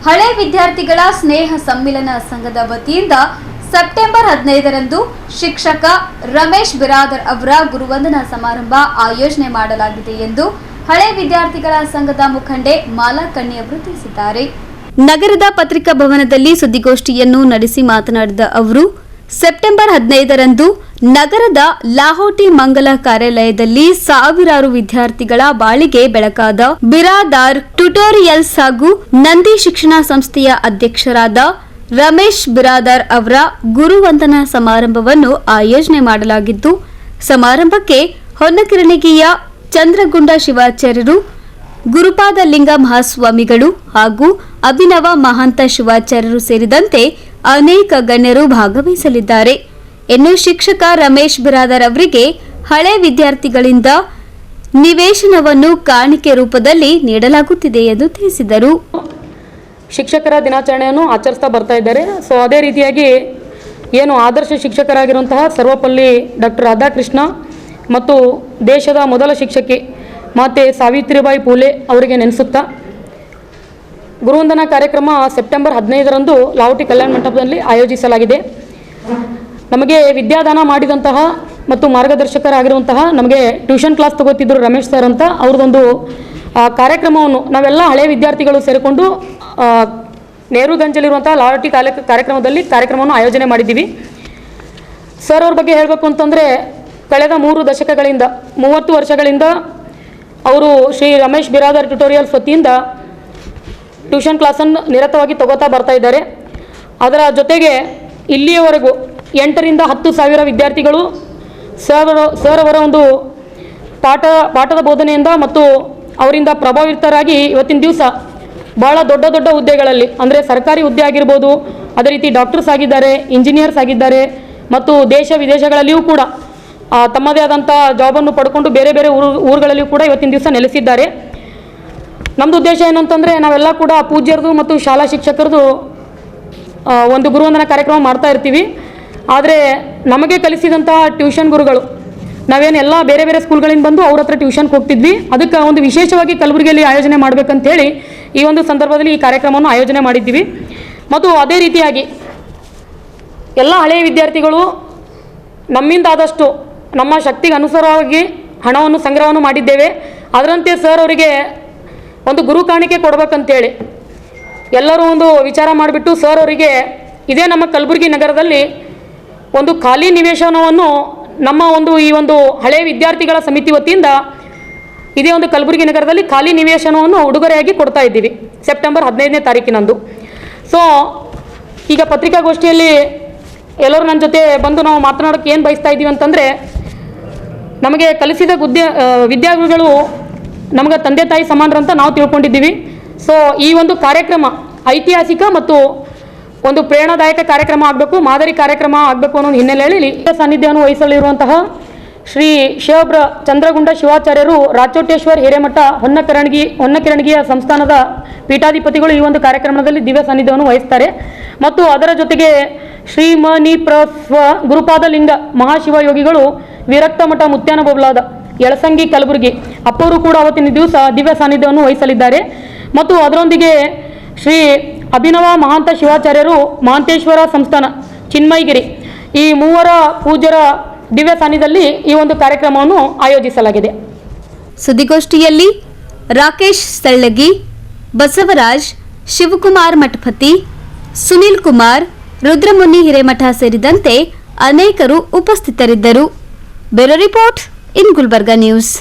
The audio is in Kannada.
ಹಳೆ ವಿದ್ಯಾರ್ಥಿಗಳ ಸ್ನೇಹ ಸಮ್ಮಿಲನ ಸಂಘದ ವತಿಯಿಂದ ಸೆಪ್ಟೆಂಬರ್ 15ರಂದು ಶಿಕ್ಷಕ ರಮೇಶ್ ಬಿರಾದರ್ ಅವರ ಗುರುವಂದನಾ ಸಮಾರಂಭ ಆಯೋಜನೆ ಮಾಡಲಾಗಿದೆ ಎಂದು ಹಳೆ ವಿದ್ಯಾರ್ಥಿಗಳ ಸಂಘದ ಮುಖಂಡೆ ಮಾಲಾ ಕಣ್ಣಿ ಅವರು ತಿಳಿಸಿದ್ದಾರೆ. ನಗರದ ಪತ್ರಿಕಾ ಭವನದಲ್ಲಿ ಸುದ್ದಿಗೋಷ್ಠಿಯನ್ನು ನಡೆಸಿ ಮಾತನಾಡಿದ ಅವರು, ಸೆಪ್ಟೆಂಬರ್ 15ರಂದು ನಗರದ ಲಾಹೋಟಿ ಮಂಗಲ ಕಾರ್ಯಾಲಯದಲ್ಲಿ ಸಾವಿರಾರು ವಿದ್ಯಾರ್ಥಿಗಳ ಬಾಳಿಗೆ ಬೆಳಕಾದ ಬಿರಾದಾರ್ ಟ್ಯುಟೋರಿಯಲ್ಸ್ ಹಾಗೂ ನಂದಿ ಶಿಕ್ಷಣ ಸಂಸ್ಥೆಯ ಅಧ್ಯಕ್ಷರಾದ ರಮೇಶ್ ಬಿರಾದಾರ್ ಅವರ ಗುರುವಂದನಾ ಸಮಾರಂಭವನ್ನು ಆಯೋಜನೆ ಮಾಡಲಾಗಿದ್ದು, ಸಮಾರಂಭಕ್ಕೆ ಹೊನ್ನಕಿರಣಿಗೆಯ ಚಂದ್ರಗುಂಡ ಶಿವಾಚಾರ್ಯರು, ಗುರುಪಾದ ಲಿಂಗ ಮಹಾಸ್ವಾಮಿಗಳು ಹಾಗೂ ಅಭಿನವ ಮಹಾಂತ ಶಿವಾಚಾರ್ಯರು ಸೇರಿದಂತೆ ಅನೇಕ ಗಣ್ಯರು ಭಾಗವಹಿಸಲಿದ್ದಾರೆ. ಇನ್ನು ಶಿಕ್ಷಕ ರಮೇಶ್ ಬಿರಾದರ್ ಅವರಿಗೆ ಹಳೆ ವಿದ್ಯಾರ್ಥಿಗಳಿಂದ ನಿವೇಶನವನ್ನು ಕಾಣಿಕೆ ರೂಪದಲ್ಲಿ ನೀಡಲಾಗುತ್ತಿದೆ ಎಂದು ತಿಳಿಸಿದರು. ಶಿಕ್ಷಕರ ದಿನಾಚರಣೆಯನ್ನು ಆಚರಿಸ್ತಾ ಬರ್ತಾ ಇದ್ದಾರೆ. ಸೊ ಅದೇ ರೀತಿಯಾಗಿ ಏನು ಆದರ್ಶ ಶಿಕ್ಷಕರಾಗಿರುವಂತಹ ಸರ್ವಪಲ್ಲಿ ಡಾಕ್ಟರ್ ರಾಧಾಕೃಷ್ಣ ಮತ್ತು ದೇಶದ ಮೊದಲ ಶಿಕ್ಷಕಿ ಮಾತೆ ಸಾವಿತ್ರಿಬಾಯಿ ಫೂಲೆ ಅವರಿಗೆ ನೆನೆಸುತ್ತಾ ಗುರುವಂದನಾ ಕಾರ್ಯಕ್ರಮ ಸೆಪ್ಟೆಂಬರ್ 15ರಂದು ಲಾಹೋಟಿ ಕಲ್ಯಾಣ ಮಂಟಪದಲ್ಲಿ ಆಯೋಜಿಸಲಾಗಿದೆ. ನಮಗೆ ವಿದ್ಯಾದಾನ ಮಾಡಿದಂತಹ ಮತ್ತು ಮಾರ್ಗದರ್ಶಕರಾಗಿರುವಂತಹ ನಮಗೆ ಟ್ಯೂಷನ್ ಕ್ಲಾಸ್ ತಗೋತಿದ್ದರು ರಮೇಶ್ ಸರ್ ಅಂತ, ಅವ್ರದ್ದೊಂದು ಕಾರ್ಯಕ್ರಮವನ್ನು ನಾವೆಲ್ಲ ಹಳೆಯ ವಿದ್ಯಾರ್ಥಿಗಳು ಸೇರಿಕೊಂಡು ನೆಹರುಗಂಜಲ್ಲಿರುವಂತಹ ಲಾಹೋಟಿ ಕಾರ್ಯಕ್ರಮವನ್ನು ಆಯೋಜನೆ ಮಾಡಿದ್ದೀವಿ. ಸರ್ ಅವ್ರ ಬಗ್ಗೆ ಹೇಳಬೇಕು ಅಂತಂದರೆ, ಕಳೆದ 3 ದಶಕಗಳಿಂದ 30 ವರ್ಷಗಳಿಂದ ಅವರು ಶ್ರೀ ರಮೇಶ್ ಬಿರಾದರ್ ಟ್ಯುಟೋರಿಯಲ್ಸ್ ವತಿಯಿಂದ ಟ್ಯೂಷನ್ ಕ್ಲಾಸನ್ನು ನಿರತವಾಗಿ ತಗೋತಾ ಬರ್ತಾ ಇದ್ದಾರೆ. ಅದರ ಜೊತೆಗೆ ಇಲ್ಲಿಯವರೆಗೂ 8ರಿಂದ 10 ಸಾವಿರ ವಿದ್ಯಾರ್ಥಿಗಳು ಸರ್ ಅವರ ಒಂದು ಪಾಠದ ಬೋಧನೆಯಿಂದ ಮತ್ತು ಅವರಿಂದ ಪ್ರಭಾವಿತರಾಗಿ ಇವತ್ತಿನ ದಿವಸ ಭಾಳ ದೊಡ್ಡ ದೊಡ್ಡ ಹುದ್ದೆಗಳಲ್ಲಿ, ಅಂದರೆ ಸರ್ಕಾರಿ ಹುದ್ದೆ ಆಗಿರ್ಬೋದು, ಅದೇ ರೀತಿ ಡಾಕ್ಟರ್ಸ್ ಆಗಿದ್ದಾರೆ, ಇಂಜಿನಿಯರ್ಸ್ ಆಗಿದ್ದಾರೆ ಮತ್ತು ದೇಶ ವಿದೇಶಗಳಲ್ಲಿಯೂ ಕೂಡ ತಮ್ಮದೇ ಆದಂಥ ಜಾಬನ್ನು ಪಡ್ಕೊಂಡು ಬೇರೆ ಬೇರೆ ಊರುಗಳಲ್ಲಿಯೂ ಕೂಡ ಇವತ್ತಿನ ದಿವಸ ನೆಲೆಸಿದ್ದಾರೆ. ನಮ್ಮದು ಉದ್ದೇಶ ಏನಂತಂದರೆ, ನಾವೆಲ್ಲ ಕೂಡ ಪೂಜ್ಯರದು ಮತ್ತು ಶಾಲಾ ಶಿಕ್ಷಕರದು ಒಂದು ಗುರುವಂದನಾ ಕಾರ್ಯಕ್ರಮ ಮಾಡ್ತಾ ಇರ್ತೀವಿ. ಆದರೆ ನಮಗೆ ಕಲಿಸಿದಂತಹ ಟ್ಯೂಷನ್ ಗುರುಗಳು, ನಾವೇನು ಎಲ್ಲ ಬೇರೆ ಬೇರೆ ಸ್ಕೂಲ್ಗಳಿಂದ ಬಂದು ಅವ್ರ ಹತ್ರ ಟ್ಯೂಷನ್ಗೆ ಹೋಗ್ತಿದ್ವಿ. ಅದಕ್ಕೆ ಒಂದು ವಿಶೇಷವಾಗಿ ಕಲಬುರಗಿಯಲ್ಲಿ ಆಯೋಜನೆ ಮಾಡಬೇಕಂತೇಳಿ ಈ ಒಂದು ಸಂದರ್ಭದಲ್ಲಿ ಈ ಕಾರ್ಯಕ್ರಮವನ್ನು ಆಯೋಜನೆ ಮಾಡಿದ್ದೀವಿ. ಮತ್ತು ಅದೇ ರೀತಿಯಾಗಿ ಎಲ್ಲ ಹಳೆಯ ವಿದ್ಯಾರ್ಥಿಗಳು ನಮ್ಮಿಂದ ಆದಷ್ಟು ನಮ್ಮ ಶಕ್ತಿಗೆ ಅನುಸಾರವಾಗಿ ಹಣವನ್ನು ಸಂಗ್ರಹವನ್ನು ಮಾಡಿದ್ದೇವೆ. ಅದರಂತೆ ಸರ್ ಅವರಿಗೆ ಒಂದು ಗುರು ಕಾಣಿಕೆ ಕೊಡಬೇಕಂತೇಳಿ ಎಲ್ಲರೂ ಒಂದು ವಿಚಾರ ಮಾಡಿಬಿಟ್ಟು ಸರ್ ಅವರಿಗೆ ಇದೇ ನಮ್ಮ ಕಲಬುರಗಿ ನಗರದಲ್ಲಿ ಒಂದು ಖಾಲಿ ನಿವೇಶನವನ್ನು ನಮ್ಮ ಈ ಒಂದು ಹಳೆಯ ವಿದ್ಯಾರ್ಥಿಗಳ ಸಮಿತಿ ವತಿಯಿಂದ ಇದೇ ಒಂದು ಕಲಬುರಗಿ ನಗರದಲ್ಲಿ ಖಾಲಿ ನಿವೇಶನವನ್ನು ಉಡುಗೊರೆಯಾಗಿ ಕೊಡ್ತಾ ಇದ್ದೀವಿ ಸೆಪ್ಟೆಂಬರ್ 15ನೇ ತಾರೀಕಿನಂದು. ಸೊ ಈಗ ಪತ್ರಿಕಾಗೋಷ್ಠಿಯಲ್ಲಿ ಎಲ್ಲರೂ ನನ್ನ ಜೊತೆ ಬಂದು ನಾವು ಮಾತನಾಡೋಕ್ಕೆ ಏನು ಬಯಸ್ತಾ ಇದ್ದೀವಿ ಅಂತಂದರೆ, ನಮಗೆ ಕಲಿಸಿದ ವಿದ್ಯಾರ್ಥಿಗಳು ನಮಗೆ ತಂದೆ ತಾಯಿ ಸಮಾನರಂತ ನಾವು ತಿಳ್ಕೊಂಡಿದ್ದೀವಿ. ಸೊ ಈ ಒಂದು ಕಾರ್ಯಕ್ರಮ ಐತಿಹಾಸಿಕ ಮತ್ತು ಒಂದು ಪ್ರೇರಣಾದಾಯಕ ಕಾರ್ಯಕ್ರಮ ಆಗಬೇಕು, ಮಾದರಿ ಕಾರ್ಯಕ್ರಮ ಆಗಬೇಕು ಅನ್ನೋ ಹಿನ್ನೆಲೆಯಲ್ಲಿ ಸಾನ್ನಿಧ್ಯವನ್ನು ವಹಿಸಲಿರುವಂತಹ ಶ್ರೀ ಶಿವಬ್ರ ಚಂದ್ರಗುಂಡ ಶಿವಾಚಾರ್ಯರು, ರಾಚೋಟೇಶ್ವರ್ ಹಿರೇಮಠ ಹೊನ್ನಕಿರಣಿಗೆಯ ಸಂಸ್ಥಾನದ ಪೀಠಾಧಿಪತಿಗಳು ಈ ಒಂದು ಕಾರ್ಯಕ್ರಮದಲ್ಲಿ ದಿವ್ಯ ಸಾನ್ನಿಧ್ಯವನ್ನು ವಹಿಸ್ತಾರೆ. ಮತ್ತು ಅದರ ಜೊತೆಗೆ ಶ್ರೀಮನಿ ಪ್ರಸ್ವ ಗುರುಪಾದ ಲಿಂಗ ಮಹಾಶಿವಯೋಗಿಗಳು ವಿರಕ್ತ ಮಠ ಮುತ್ಯಾನ ಬೊಬ್ಲಾದ ಯಳಸಂಗಿ ಕಲಬುರಗಿ ಅಪ್ಪವರು ಕೂಡ ಅವತ್ತಿನ ದಿವಸ ದಿವ್ಯ ಸಾನ್ನಿಧ್ಯವನ್ನು ವಹಿಸಲಿದ್ದಾರೆ. ಮತ್ತು ಅದರೊಂದಿಗೆ ಶ್ರೀ ಅಭಿನವ ಮಹಾಂತ ಶಿವಾಚಾರ್ಯರು ಮಹಾಂತೇಶ್ವರ ಸಂಸ್ಥಾನ ಚಿನ್ಮಯಗಿರಿ, ಈ 3 ಪೂಜ್ಯರ ದಿವ್ಯ ಸಾನ್ನಿಧ್ಯದಲ್ಲಿ ಈ ಒಂದು ಕಾರ್ಯಕ್ರಮವನ್ನು ಆಯೋಜಿಸಲಾಗಿದೆ. ಸುದ್ದಿಗೋಷ್ಠಿಯಲ್ಲಿ ರಾಕೇಶ್ ಸಳ್ಳಗಿ, ಬಸವರಾಜ್, ಶಿವಕುಮಾರ್ ಮಠಪತಿ, ಸುನಿಲ್ ಕುಮಾರ್, ರುದ್ರಮುನಿ ಹಿರೇಮಠ ಸೇರಿದಂತೆ ಅನೇಕರು ಉಪಸ್ಥಿತರಿದ್ದರು. Bureau report in Gulbarga news.